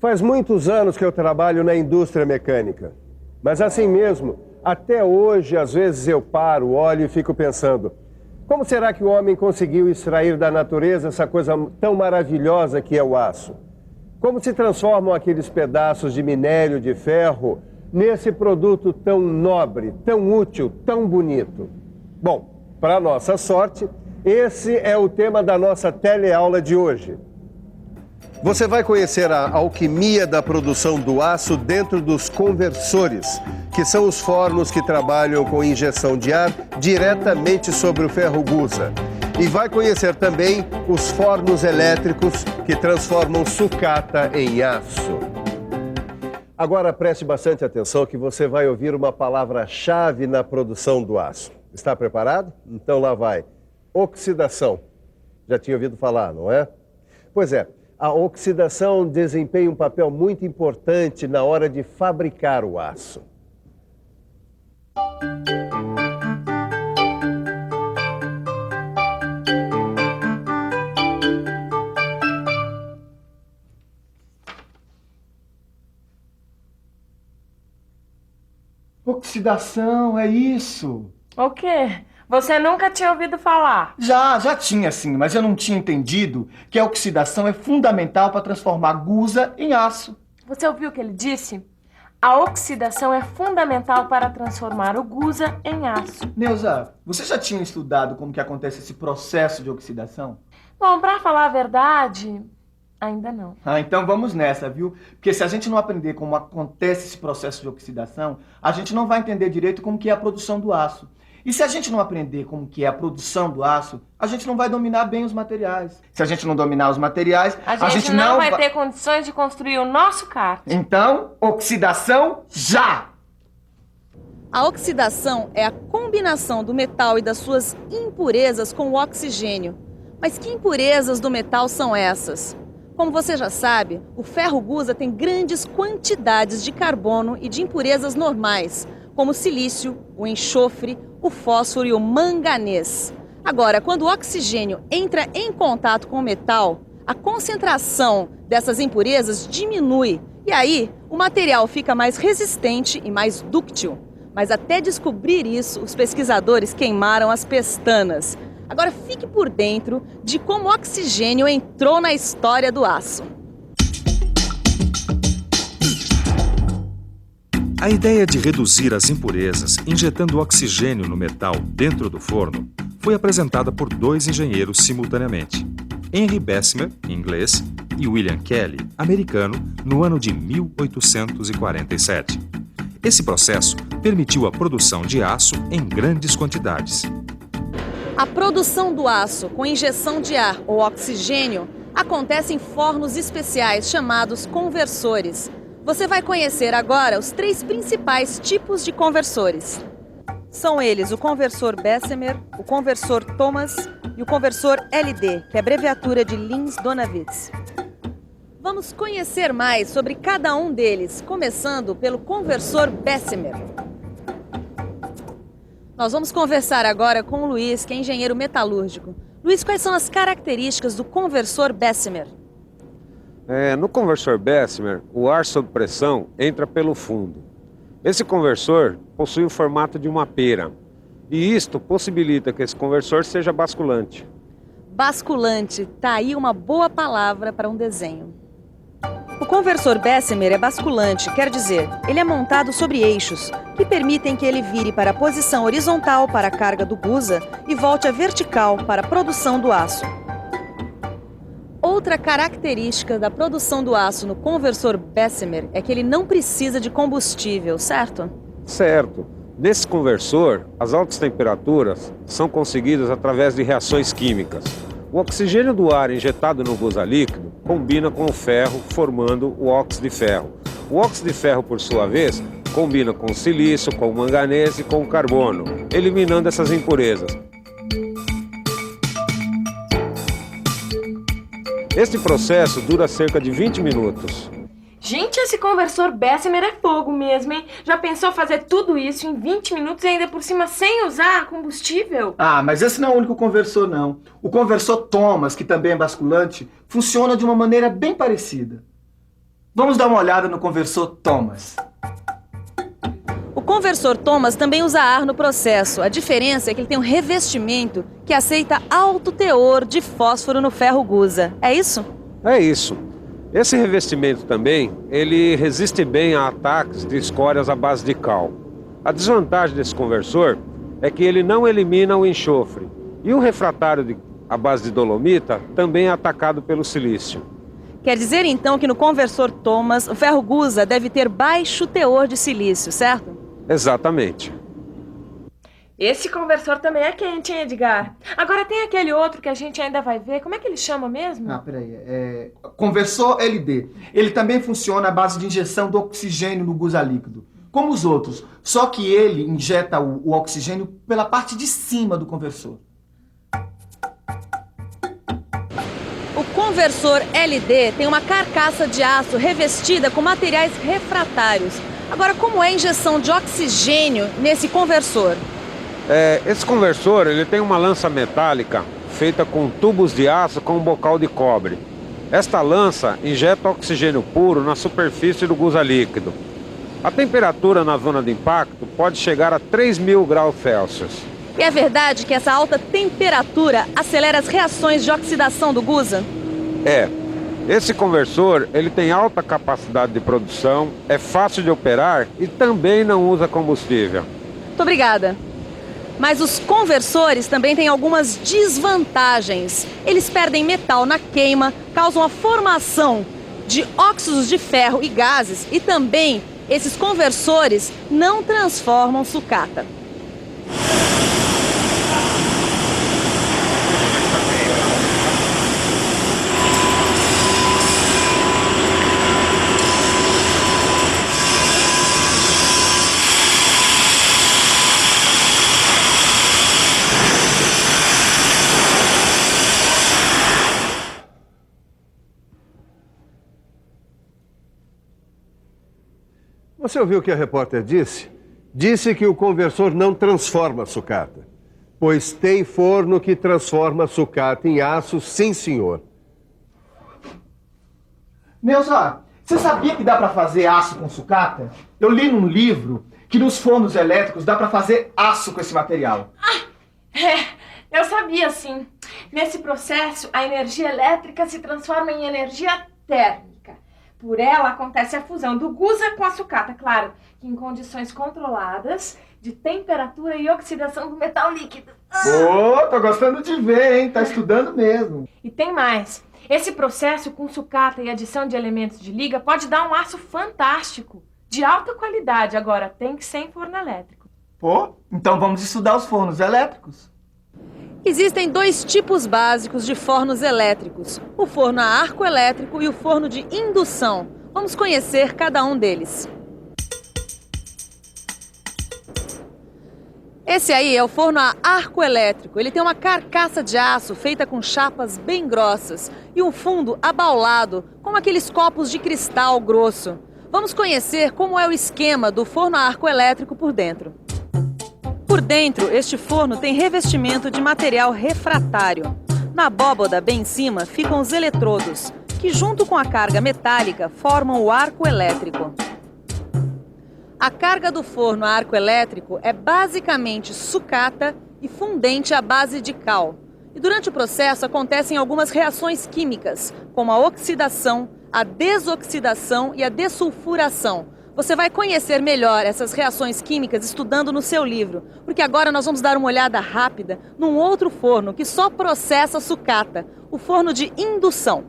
Faz muitos anos que eu trabalho na indústria mecânica. Mas assim mesmo, até hoje, às vezes eu paro, olho e fico pensando: como será que o homem conseguiu extrair da natureza essa coisa tão maravilhosa que é o aço? Como se transformam aqueles pedaços de minério de ferro nesse produto tão nobre, tão útil, tão bonito? Bom, para nossa sorte, esse é o tema da nossa teleaula de hoje. Você vai conhecer a alquimia da produção do aço dentro dos conversores, que são os fornos que trabalham com injeção de ar diretamente sobre o ferro gusa. E vai conhecer também os fornos elétricos que transformam sucata em aço. Agora preste bastante atenção que você vai ouvir uma palavra-chave na produção do aço. Está preparado? Então lá vai. Oxidação. Já tinha ouvido falar, não é? Pois é. A oxidação desempenha um papel muito importante na hora de fabricar o aço. Oxidação, é isso? O quê? Você nunca tinha ouvido falar? Já tinha sim, mas eu não tinha entendido que a oxidação é fundamental para transformar gusa em aço. Você ouviu o que ele disse? A oxidação é fundamental para transformar o gusa em aço. Neuza, você já tinha estudado como que acontece esse processo de oxidação? Bom, pra falar a verdade, ainda não. Então vamos nessa, viu? Porque se a gente não aprender como acontece esse processo de oxidação, a gente não vai entender direito como que é a produção do aço. E se a gente não aprender como que é a produção do aço, a gente não vai dominar bem os materiais. Se a gente não dominar os materiais, a gente não vai ter condições de construir o nosso kart. Então, oxidação já! A oxidação é a combinação do metal e das suas impurezas com o oxigênio. Mas que impurezas do metal são essas? Como você já sabe, o ferro gusa tem grandes quantidades de carbono e de impurezas normais, como o silício, o enxofre, o fósforo e o manganês. Agora, quando o oxigênio entra em contato com o metal, a concentração dessas impurezas diminui e aí o material fica mais resistente e mais dúctil. Mas até descobrir isso, os pesquisadores queimaram as pestanas. Agora fique por dentro de como o oxigênio entrou na história do aço. A ideia de reduzir as impurezas injetando oxigênio no metal dentro do forno foi apresentada por dois engenheiros simultaneamente, Henry Bessemer, inglês, e William Kelly, americano, no ano de 1847. Esse processo permitiu a produção de aço em grandes quantidades. A produção do aço com injeção de ar ou oxigênio acontece em fornos especiais chamados conversores. Você vai conhecer agora os três principais tipos de conversores. São eles o conversor Bessemer, o conversor Thomas e o conversor LD, que é a abreviatura de Linz-Donawitz. Vamos conhecer mais sobre cada um deles, começando pelo conversor Bessemer. Nós vamos conversar agora com o Luiz, que é engenheiro metalúrgico. Luiz, quais são as características do conversor Bessemer? No conversor Bessemer, o ar sob pressão entra pelo fundo. Esse conversor possui o formato de uma pera, e isto possibilita que esse conversor seja basculante. Basculante, tá aí uma boa palavra para um desenho. O conversor Bessemer é basculante, quer dizer, ele é montado sobre eixos, que permitem que ele vire para a posição horizontal para a carga do gusa e volte à vertical para a produção do aço. Outra característica da produção do aço no conversor Bessemer é que ele não precisa de combustível, certo? Certo. Nesse conversor, as altas temperaturas são conseguidas através de reações químicas. O oxigênio do ar injetado no gusa líquido combina com o ferro, formando o óxido de ferro. O óxido de ferro, por sua vez, combina com o silício, com o manganês e com o carbono, eliminando essas impurezas. Este processo dura cerca de 20 minutos. Gente, esse conversor Bessemer é fogo mesmo, hein? Já pensou fazer tudo isso em 20 minutos e ainda por cima sem usar combustível? Mas esse não é o único conversor, não. O conversor Thomas, que também é basculante, funciona de uma maneira bem parecida. Vamos dar uma olhada no conversor Thomas. O conversor Thomas também usa ar no processo. A diferença é que ele tem um revestimento que aceita alto teor de fósforo no ferro gusa. É isso? É isso. Esse revestimento também, ele resiste bem a ataques de escórias à base de cal. A desvantagem desse conversor é que ele não elimina o enxofre. E o refratário à base de dolomita também é atacado pelo silício. Quer dizer então que no conversor Thomas, o ferro gusa deve ter baixo teor de silício, certo? Exatamente. Esse conversor também é quente, hein, Edgar? Agora tem aquele outro que a gente ainda vai ver. Como é que ele chama mesmo? Peraí. Conversor LD. Ele também funciona à base de injeção do oxigênio no gusa líquido, como os outros. Só que ele injeta o oxigênio pela parte de cima do conversor. O conversor LD tem uma carcaça de aço revestida com materiais refratários. Agora, como é a injeção de oxigênio nesse conversor? Esse conversor, ele tem uma lança metálica feita com tubos de aço com um bocal de cobre. Esta lança injeta oxigênio puro na superfície do gusa líquido. A temperatura na zona de impacto pode chegar a 3.000 graus Celsius. E é verdade que essa alta temperatura acelera as reações de oxidação do gusa? Esse conversor, ele tem alta capacidade de produção, é fácil de operar e também não usa combustível. Muito obrigada. Mas os conversores também têm algumas desvantagens. Eles perdem metal na queima, causam a formação de óxidos de ferro e gases e também esses conversores não transformam sucata. Você ouviu o que a repórter disse? Disse que o conversor não transforma sucata, pois tem forno que transforma sucata em aço, sim, senhor. Neuza, você sabia que dá para fazer aço com sucata? Eu li num livro que nos fornos elétricos dá para fazer aço com esse material. Eu sabia sim. Nesse processo, a energia elétrica se transforma em energia térmica. Por ela acontece a fusão do gusa com a sucata, claro, que em condições controladas de temperatura e oxidação do metal líquido. Tô gostando de ver, hein? Tá estudando mesmo. E tem mais. Esse processo com sucata e adição de elementos de liga pode dar um aço fantástico, de alta qualidade. Agora, tem que ser em forno elétrico. Então vamos estudar os fornos elétricos. Existem dois tipos básicos de fornos elétricos, o forno a arco elétrico e o forno de indução. Vamos conhecer cada um deles. Esse aí é o forno a arco elétrico. Ele tem uma carcaça de aço feita com chapas bem grossas e um fundo abaulado, como aqueles copos de cristal grosso. Vamos conhecer como é o esquema do forno a arco elétrico por dentro. Por dentro, este forno tem revestimento de material refratário. Na abóboda, bem em cima, ficam os eletrodos, que junto com a carga metálica formam o arco elétrico. A carga do forno a arco elétrico é basicamente sucata e fundente à base de cal. E durante o processo acontecem algumas reações químicas, como a oxidação, a desoxidação e a dessulfuração. Você vai conhecer melhor essas reações químicas estudando no seu livro, porque agora nós vamos dar uma olhada rápida num outro forno que só processa sucata, o forno de indução.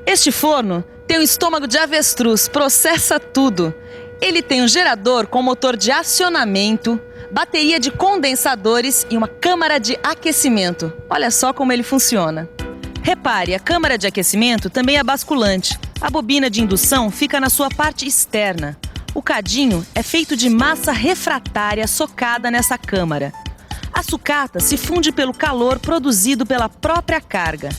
Este forno tem um estômago de avestruz, processa tudo. Ele tem um gerador com motor de acionamento, bateria de condensadores e uma câmara de aquecimento. Olha só como ele funciona. Repare, a câmara de aquecimento também é basculante. A bobina de indução fica na sua parte externa. O cadinho é feito de massa refratária socada nessa câmara. A sucata se funde pelo calor produzido pela própria carga.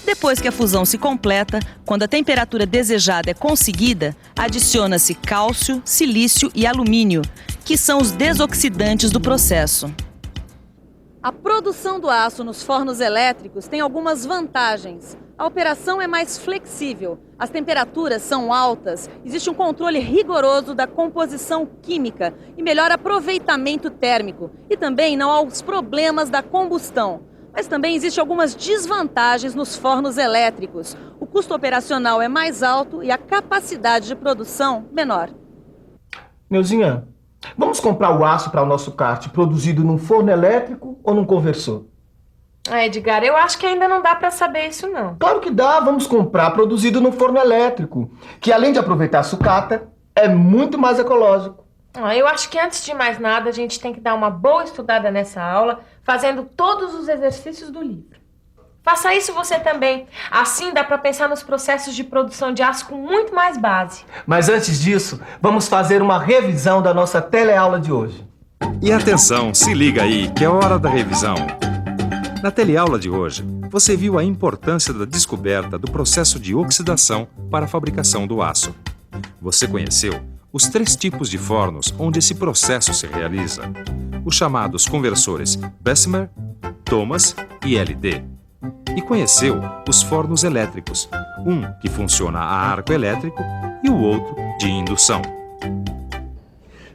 Depois que a fusão se completa, quando a temperatura desejada é conseguida, adiciona-se cálcio, silício e alumínio, que são os desoxidantes do processo. A produção do aço nos fornos elétricos tem algumas vantagens. A operação é mais flexível, as temperaturas são altas, existe um controle rigoroso da composição química e melhor aproveitamento térmico. E também não há os problemas da combustão. Mas também existem algumas desvantagens nos fornos elétricos. O custo operacional é mais alto e a capacidade de produção menor. Neuzinha, vamos comprar o aço para o nosso kart produzido num forno elétrico ou num conversor? Edgar, eu acho que ainda não dá pra saber isso, não. Claro que dá, vamos comprar produzido no forno elétrico, que além de aproveitar a sucata, é muito mais ecológico. Eu acho que antes de mais nada, a gente tem que dar uma boa estudada nessa aula, fazendo todos os exercícios do livro. Faça isso você também. Assim dá pra pensar nos processos de produção de aço com muito mais base. Mas antes disso, vamos fazer uma revisão da nossa teleaula de hoje. E atenção, se liga aí, que é hora da revisão. Na teleaula de hoje, você viu a importância da descoberta do processo de oxidação para a fabricação do aço. Você conheceu os 3 tipos de fornos onde esse processo se realiza, os chamados conversores Bessemer, Thomas e LD. E conheceu os fornos elétricos, um que funciona a arco elétrico e o outro de indução.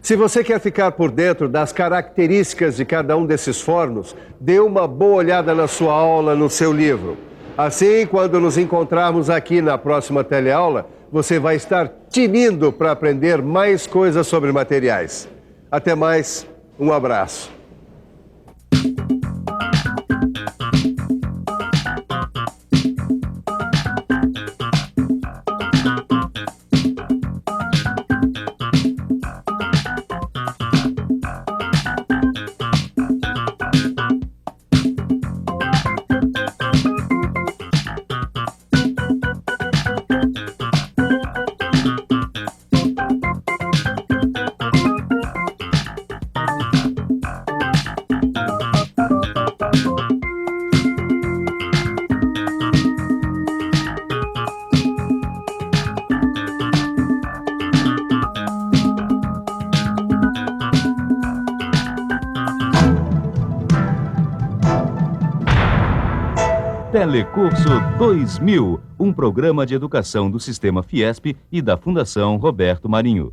Se você quer ficar por dentro das características de cada um desses fornos, dê uma boa olhada na sua aula, no seu livro. Assim, quando nos encontrarmos aqui na próxima teleaula, você vai estar tinindo para aprender mais coisas sobre materiais. Até mais, um abraço. Telecurso 2000, um programa de educação do Sistema Fiesp e da Fundação Roberto Marinho.